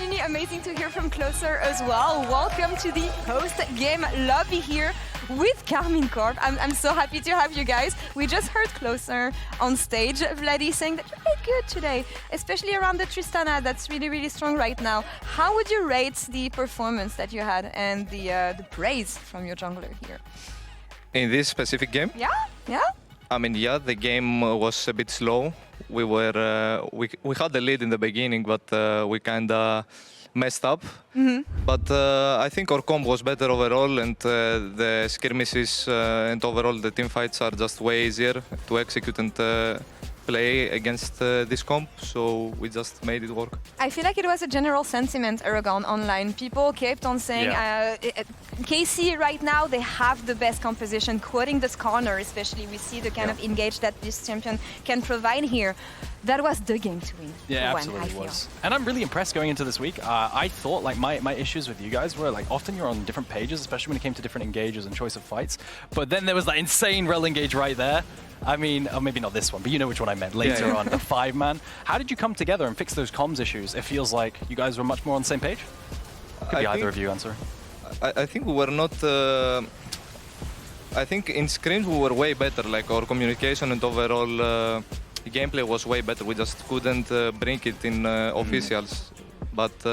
Virginie, amazing to hear from Closer as well. Welcome to the host game lobby here with KCorp. I'm so happy to have you guys. We just heard Closer on stage, Vladi saying that you played good today, especially around the Tristana. That's really, really strong right now. How would you rate the performance that you had and the praise from your jungler here? In this specific game? Yeah, yeah. I mean, yeah, the game was a bit slow. We had the lead in the beginning, but we kind of messed up. But I think our comp was better overall, and the skirmishes and overall the team fights are just way easier to execute and play against this comp, so we just made it work. I feel like it was a general sentiment, Eragon, online. People kept on saying, KC right now, they have the best composition, quoting this corner especially. We see the kind of engage that this champion can provide here. That was the game to win. Yeah, absolutely was. And I'm really impressed going into this week. I thought like my issues with you guys were like often you're on different pages, especially when it came to different engages and choice of fights. But then there was that insane rel engage right there. I mean, or maybe not this one, but you know which one I meant later on, the 5-man. How did you come together and fix those comms issues? It feels like you guys were much more on the same page. Could be either of you answer. I think we were not. I think in scrims we were way better. Like our communication and overall gameplay was way better. We just couldn't bring it in officials. But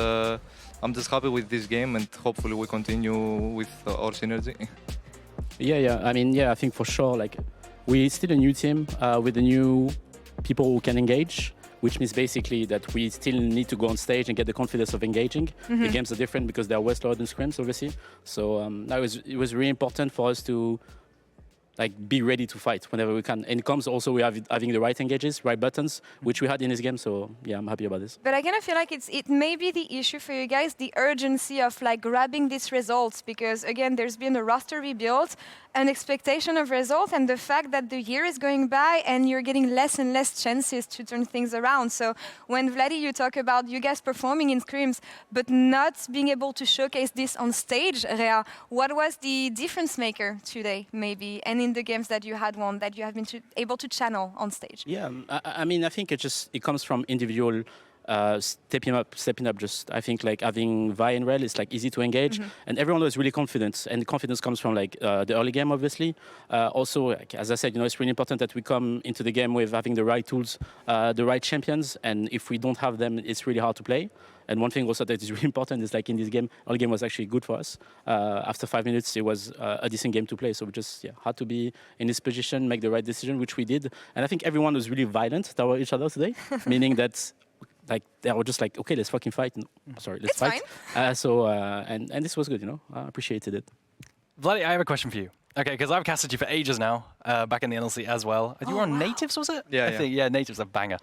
I'm just happy with this game, and hopefully we continue with our synergy. Yeah. I mean, I think for sure, like, we're still a new team with the new people who can engage, which means basically that we still need to go on stage and get the confidence of engaging. The games are different because they're way slower than scrims, obviously. So it was really important for us to be ready to fight whenever we can. And it comes also we have having the right engages, right buttons, which we had in this game. So yeah, I'm happy about this. But I kind of feel like it may be the issue for you guys, the urgency of grabbing these results, because again, there's been a roster rebuild, an expectation of results, and the fact that the year is going by and you're getting less and less chances to turn things around. So when Vladi, you talk about you guys performing in scrims, but not being able to showcase this on stage, Reha, what was the difference maker today, maybe, and in the games that you had won, that you have been able to channel on stage? Yeah, I mean, I think it comes from individual stepping up. Just I think having Vi and Rel is easy to engage, and everyone was really confident. And confidence comes from the early game, obviously. Also, as I said, it's really important that we come into the game with having the right tools, the right champions. And if we don't have them, it's really hard to play. And one thing also that is really important is in this game, early game was actually good for us. After 5 minutes, it was a decent game to play. So we just had to be in this position, make the right decision, which we did. And I think everyone was really violent toward each other today, meaning that they were just okay, let's fucking fight. No, sorry, let's fight. And this was good, I appreciated it. Vladi, I have a question for you. Okay, because I've casted you for ages now, back in the LEC as well. You were on Natives, was it? Yeah, I think, Natives, a banger.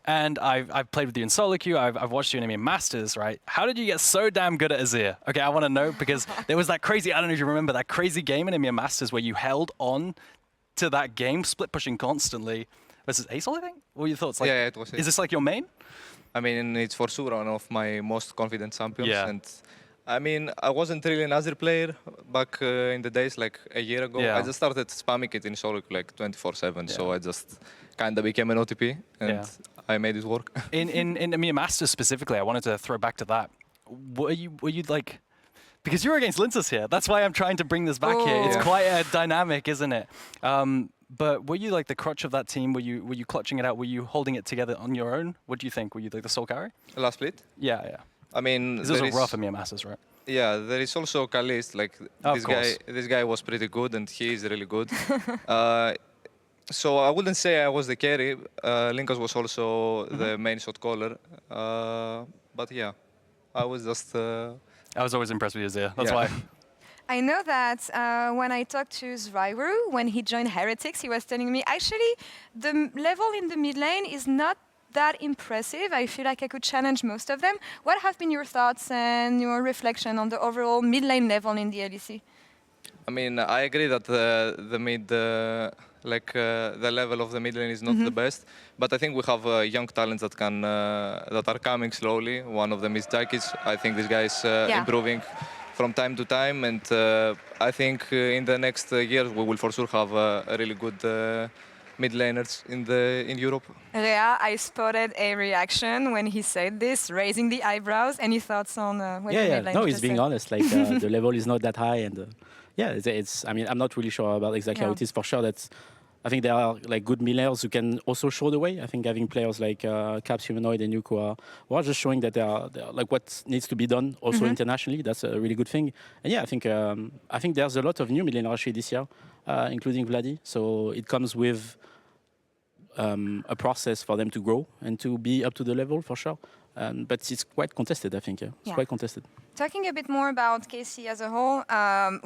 And I've played with you in solo queue. I've watched you in EMEA Masters, right? How did you get so damn good at Azir? Okay, I want to know, because there was that crazy, I don't know if you remember, that crazy game in EMEA Masters where you held on to that game, split pushing constantly, versus Acel, I think? What were your thoughts? Yeah, it was. Is this your main? I mean, it's for sure one of my most confident champions. Yeah. And I mean, I wasn't really an Azir player back in the days, a year ago. Yeah. I just started spamming it in solo 24/7, so I just kind of became an OTP, and I made it work. In EMEA Masters specifically, I wanted to throw back to that. Were you because you're against Lintus here. That's why I'm trying to bring this back here. It's quite a dynamic, isn't it? But were you the crutch of that team? Were you clutching it out? Were you holding it together on your own? What do you think? Were you the sole carry? Last split? Yeah. I mean, this was a rough EMEA Masters, right? Yeah, there is also Kalist. This guy was pretty good, and he is really good. So I wouldn't say I was the carry. Linkas was also the main shot caller. But yeah, I was just... I was always impressed with you, Azir. That's why. I know that when I talked to Zvyru, when he joined Heretics, he was telling me, actually, the level in the mid lane is not that impressive. I feel like I could challenge most of them. What have been your thoughts and your reflection on the overall mid lane level in the LEC? I mean, I agree that the mid, the level of the mid lane is not the best, but I think we have young talents that can that are coming slowly. One of them is Jakic. I think this guy is improving from time to time, and I think in the next years we will for sure have a really good mid laners in Europe. Reha, I spotted a reaction when he said this, raising the eyebrows. Any thoughts on what your mid lane No, just he's being said? honest. Like the level is not that high, and it's. I mean, I'm not really sure about exactly how it is. For sure, that's. I think there are like good millers who can also show the way. I think having players like Caps, Humanoid, and Yuko are just showing that they are like what needs to be done also internationally. That's a really good thing. And yeah, I think there's a lot of new millionaires actually this year, including Vladi. So it comes with a process for them to grow and to be up to the level for sure. But it's quite contested, I think. It's quite contested. Talking a bit more about KC as a whole,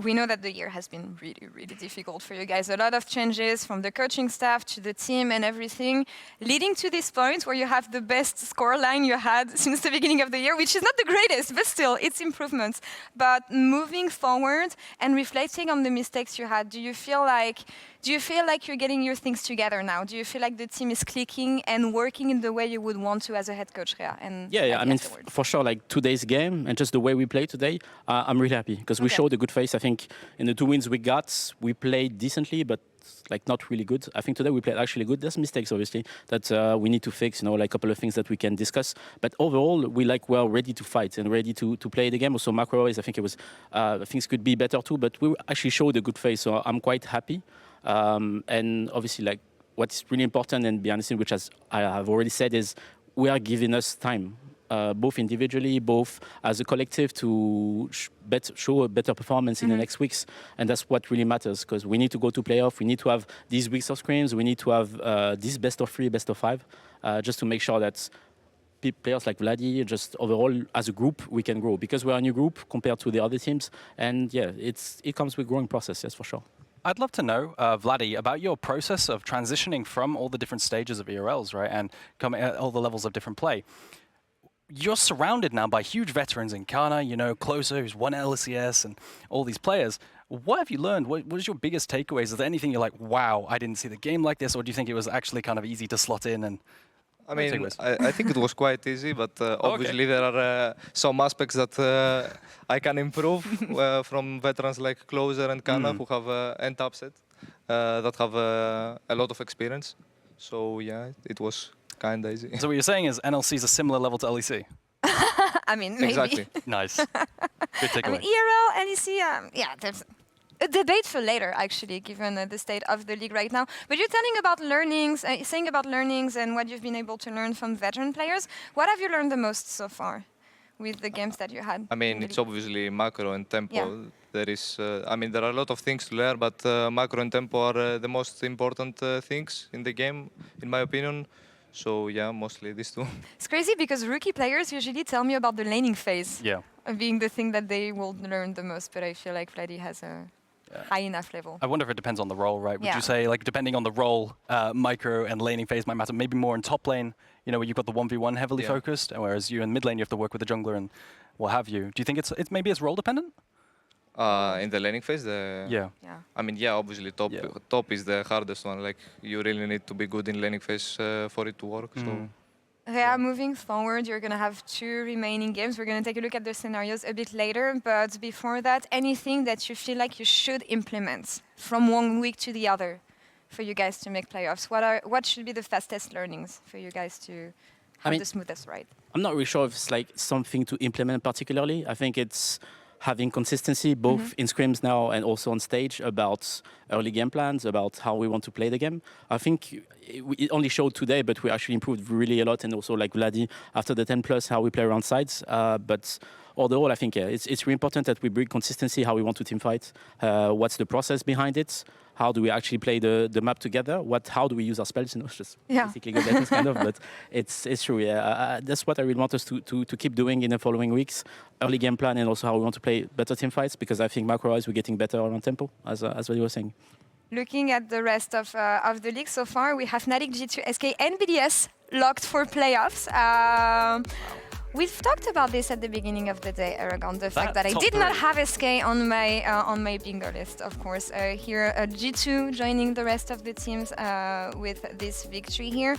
we know that the year has been really, really difficult for you guys. A lot of changes from the coaching staff to the team and everything, leading to this point where you have the best score line you had since the beginning of the year, which is not the greatest, but still, it's improvements. But moving forward and reflecting on the mistakes you had, do you feel like you're getting your things together now? Do you feel like the team is clicking and working in the way you would want to as a head coach, Reha? Yeah. I mean, for sure, like today's game and just the way we play today, I'm really happy because we showed a good face. I think in the 2 wins we got, we played decently, but like not really good. I think today we played actually good. There's mistakes, obviously, that we need to fix, like a couple of things that we can discuss. But overall, we're ready to fight and ready to play the game. Also, macro-wise, I think it was, things could be better too, but we actually showed a good face, so I'm quite happy. And obviously, like what's really important and behind the scene, which as I have already said, is we are giving us time, both individually, both as a collective, to show a better performance in the next weeks. And that's what really matters, because we need to go to playoff. We need to have these weeks of scrims. We need to have this best of 3, best of 5, just to make sure that players like Vladi, just overall as a group, we can grow, because we're a new group compared to the other teams. And yeah, it comes with growing process, yes, for sure. I'd love to know, Vladi, about your process of transitioning from all the different stages of ERLs, right, and coming at all the levels of different play. You're surrounded now by huge veterans in Kana, Closer, who's won LECS, and all these players. What have you learned? What is your biggest takeaways? Is there anything you're like, wow, I didn't see the game like this, or do you think it was actually kind of easy to slot in? And I mean, I think it was quite easy, but obviously there are some aspects that I can improve from veterans like Closer and Kana, who have and Upset, that have a lot of experience. So yeah, it was kind of easy. So what you're saying is NLC is a similar level to LEC? I mean, maybe. Exactly. Nice. Good takeaway. I mean, ERL, LEC, there's a debate for later, actually, given the state of the league right now. But you're telling about learnings, saying about learnings and what you've been able to learn from veteran players. What have you learned the most so far with the games that you had? I mean, it's obviously macro and tempo. Yeah. There is, there are a lot of things to learn, but macro and tempo are the most important things in the game, in my opinion. So yeah, mostly these two. It's crazy because rookie players usually tell me about the laning phase being the thing that they will learn the most, but I feel like Vladi has a high enough level. I wonder if it depends on the role, right? Would you say, like, depending on the role, micro and laning phase might matter, maybe more in top lane, where you've got the 1v1 heavily focused, whereas you in mid lane, you have to work with the jungler and what have you. Do you think it's maybe it's role dependent? In the laning phase, I mean, obviously top is the hardest one. Like, you really need to be good in laning phase for it to work. So. Yeah, moving forward, you're going to have 2 remaining games. We're going to take a look at the scenarios a bit later. But before that, anything that you feel like you should implement from one week to the other for you guys to make playoffs? What should be the fastest learnings for you guys to have the smoothest ride? I'm not really sure if it's like something to implement particularly. I think it's having consistency both in scrims now and also on stage about early game plans, about how we want to play the game. I think it only showed today, but we actually improved really a lot, and also like Vladi after the 10+, how we play around sides. But overall, I think it's really important that we bring consistency, how we want to team fight, what's the process behind it, how do we actually play the map together, how do we use our spells, just basically good lessons kind of, but it's true, that's what I really want us to keep doing in the following weeks, early game plan, and also how we want to play better team fights, because I think macro-wise we're getting better around tempo, as what you were saying. Looking at the rest of the league so far, we have Fnatic, G2, SK, and BDS locked for playoffs. We've talked about this at the beginning of the day, Eragon, the fact that I did not have SK on my bingo list, of course. Here, G2 joining the rest of the teams with this victory here.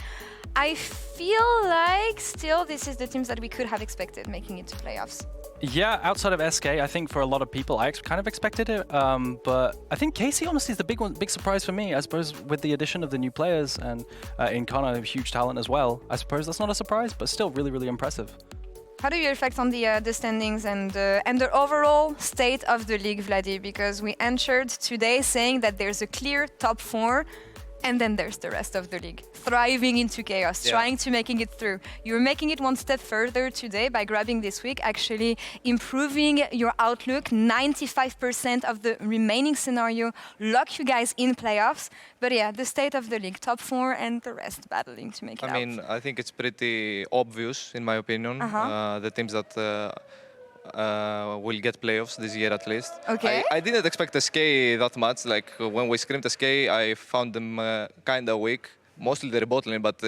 I feel like still this is the teams that we could have expected making it to playoffs. Yeah, outside of SK, I think for a lot of people, I kind of expected it. But I think KC honestly is the big surprise for me. I suppose with the addition of the new players and in Kana, huge talent as well. I suppose that's not a surprise, but still really impressive. How do you reflect on the standings and the overall state of the league, Vladi? Because we entered today saying that there's a clear top 4, and then there's the rest of the league, thriving into chaos, trying to making it through. You're making it one step further today by grabbing this week, actually improving your outlook. 95% of the remaining scenario lock you guys in playoffs. But yeah, the state of the league, top 4 and the rest battling to make it out. I mean, I think it's pretty obvious, in my opinion, the teams that will get playoffs this year at least. Okay. I didn't expect SK that much. Like when we screamed SK, I found them kind of weak. Mostly they're bot lane, but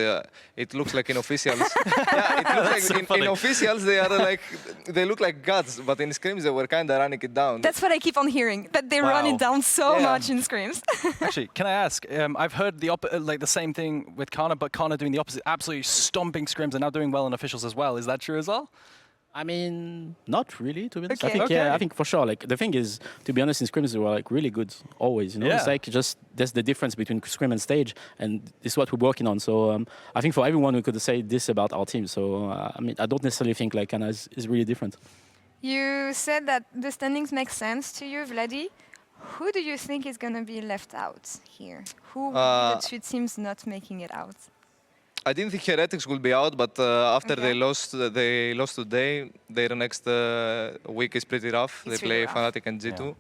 it looks like in officials. Yeah, it looks like in officials they are like they look like gods, but in scrims they were kind of running it down. That's what I keep on hearing, that they run it down so much in scrims. Actually, can I ask? I've heard the same thing with Kana, but Kana doing the opposite, absolutely stomping scrims and now doing well in officials as well. Is that true as well? I mean, not really, to be honest. Okay. I think, yeah, I think for sure. Like the thing is, to be honest, in scrims they were like really good always. You know, it's like just there's the difference between scrim and stage, and this is what we're working on. So I think for everyone we could say this about our team. So I mean, I don't necessarily think like Kana is really different. You said that the standings make sense to you, Vladi. Who do you think is going to be left out here? Who will be the 2 teams not making it out? I didn't think Heretics will be out, but after they lost today, their next week is pretty rough. It's they play really rough. Fnatic and G2.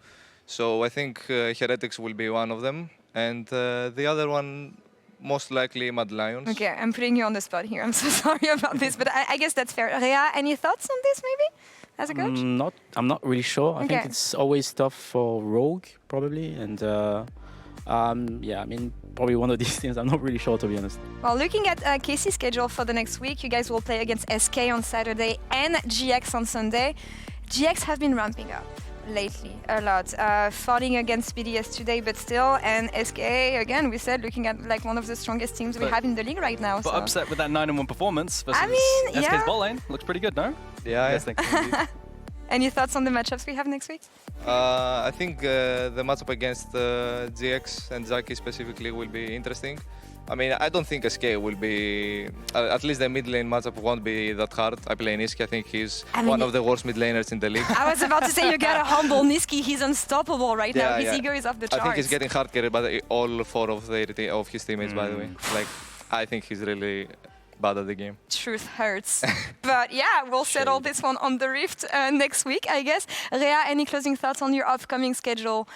So I think Heretics will be one of them. And the other one, most likely Mad Lions. Okay, I'm putting you on the spot here. I'm so sorry about this, but I guess that's fair. Reha, any thoughts on this maybe, as a coach? I'm not really sure. I think Okay. it's always tough for Rogue, probably. And yeah, I mean, probably one of these teams. I'm not really sure, to be honest. Well, looking at KC's schedule for the next week, you guys will play against SK on Saturday and GX on Sunday. GX have been ramping up lately a lot, falling against BDS today, but still, and SK, again, we said, looking at like one of the strongest teams we have in the league right now. But so. upset with that 9-1 performance versus I mean, SK's yeah. bot lane. Looks pretty good, no? Yeah, Yes, thank you. Any thoughts on the matchups we have next week? I think the matchup against GX and Zaki specifically will be interesting. I mean, I don't think SK will be, at least the mid lane matchup won't be that hard. I play Niski, I think he's one of the worst mid laners in the league. I was about to say, you gotta humble Niski, he's unstoppable right now. His Yeah. ego is off the I charts. think he's getting hard carried by all 4 of his teammates, by the way. Like, I think he's really bad at the game. Truth hurts. But yeah, we'll settle this one on the Rift next week, I guess. Reha, any closing thoughts on your upcoming schedule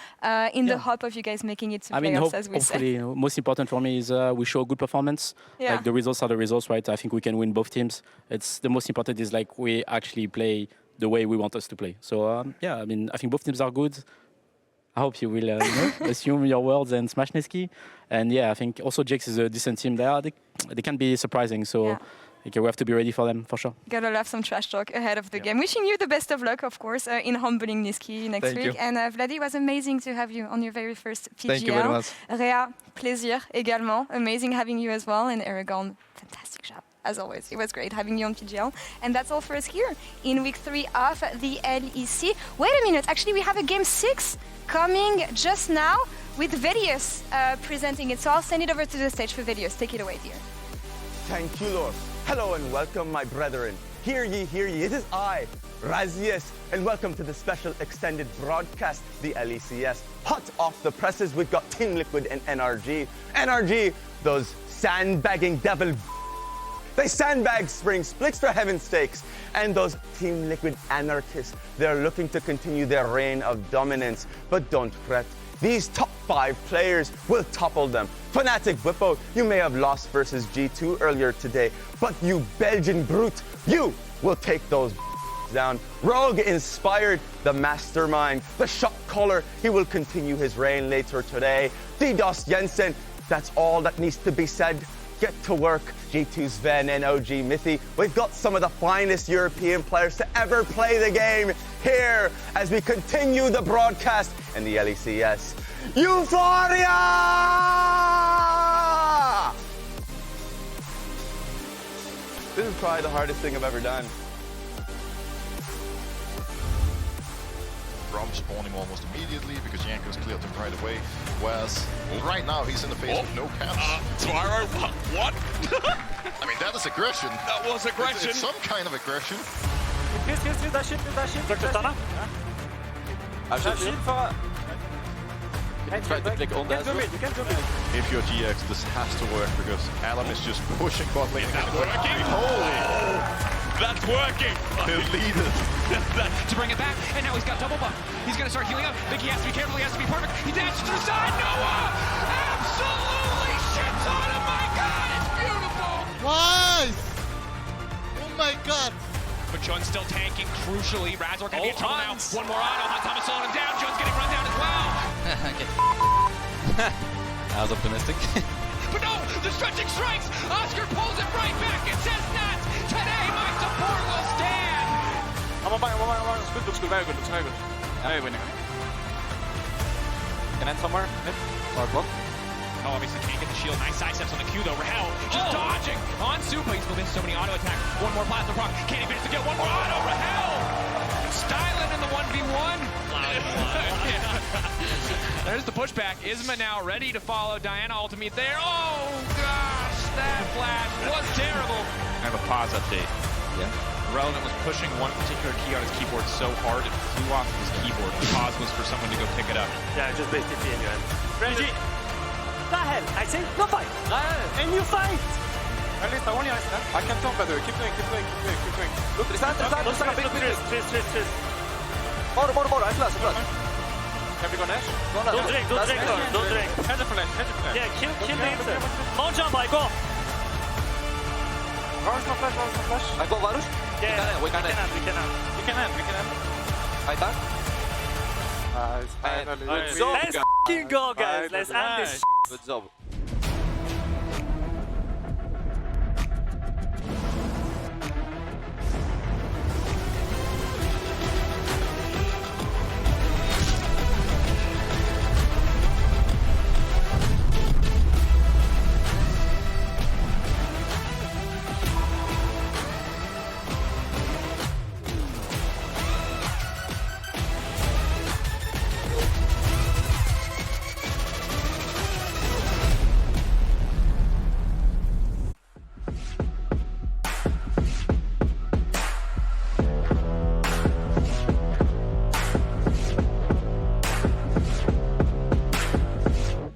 in the hope of you guys making it to playoffs, as we hopefully, say? most important for me is we show a good performance. Yeah. Like the results are the results, right? I think we can win both teams. It's the most important is like we actually play the way we want us to play. So yeah, I mean, I think both teams are good. I hope you will assume your words and smash Niski. And yeah, I think also Jax is a decent team there. They can be surprising. So okay, we have to be ready for them, for sure. Gotta love some trash talk ahead of the game. Wishing you the best of luck, of course, in humbling Niski next Thank week. you. And Vladi, it was amazing to have you on your very first PGL. Thank you very much. Reha, plaisir également. Amazing having you as well. And Eragon, fantastic job. As always, it was great having you on PGL. And that's all for us here in week 3 of the LEC. Wait a minute, actually we have a game 6 coming just now with Vedius presenting it. So I'll send it over to the stage for Vedius. Take it away, dear. Thank you, Laure. Hello and welcome, my brethren. Hear ye, it is I, Razius, and welcome to the special extended broadcast, the LECS. Hot off the presses, we've got Team Liquid and NRG. NRG, those sandbagging devil. They sandbag spring splits for heaven's sakes. And those Team Liquid anarchists, they're looking to continue their reign of dominance. But don't fret, these top 5 players will topple them. Fnatic Whippo, you may have lost versus G2 earlier today, but you Belgian brute, you will take those down. Rogue inspired, the mastermind, the shot caller, he will continue his reign later today. DDoS Jensen, that's all that needs to be said. Get to work, G2 Sven and OG Mithy. We've got some of the finest European players to ever play the game here as we continue the broadcast in the LECS. Euphoria! This is probably the hardest thing I've ever done. I'm spawning almost immediately because Yanko's cleared him right away. Whereas right now he's in the phase of no camps. Tomorrow, what? I mean, that is aggression. That was aggression. It's some kind of aggression. If you're GX, this has to work because Alan is just pushing bot lane. That's working. Holy! That's working. Deleted. To bring it back, and now he's got double buff. He's gonna start healing up. Think he has to be careful, he has to be perfect. He dashes to the side, Noah! Absolutely shits on him, my god, it's beautiful! Nice! Oh my god! But Jun's still tanking crucially. Razor gonna be in trouble now. One more auto, Hot Thomas slowing him down. Jun's getting run down as well. I was optimistic. But no, the stretching strikes! Oscar pulls it right back and says not today, my support will stand! Looks good, very good, very winning. Can I end somewhere? Or block? Oh, obviously can't get the shield. Nice side steps on the Q though. Reha just dodging on Super. He's moving so many auto attacks. One more platform rock. Can't even get one more auto. Reha styling in the 1v1. There's the pushback. Isma now ready to follow. Diana ultimate there. Oh gosh, that flash was terrible. I have a pause update. Yeah. Relevant was pushing one particular key on his keyboard so hard it flew off his keyboard. The pause was for someone to go pick it up. Yeah, just basically in your hand. Reggie! The hell? I say no fight! And you fight! At least I want you I can talk by the way. Keep going. Look, Twist. More, I flash. Have we gone Ash? Don't drink. Head of flash. Yeah, kill the insect. On jump, I go! Varus no flash. I go Varus? Yeah, We can end. We can end. I back? It's finally. Let's f***ing go, guys! Let's end this. Good job.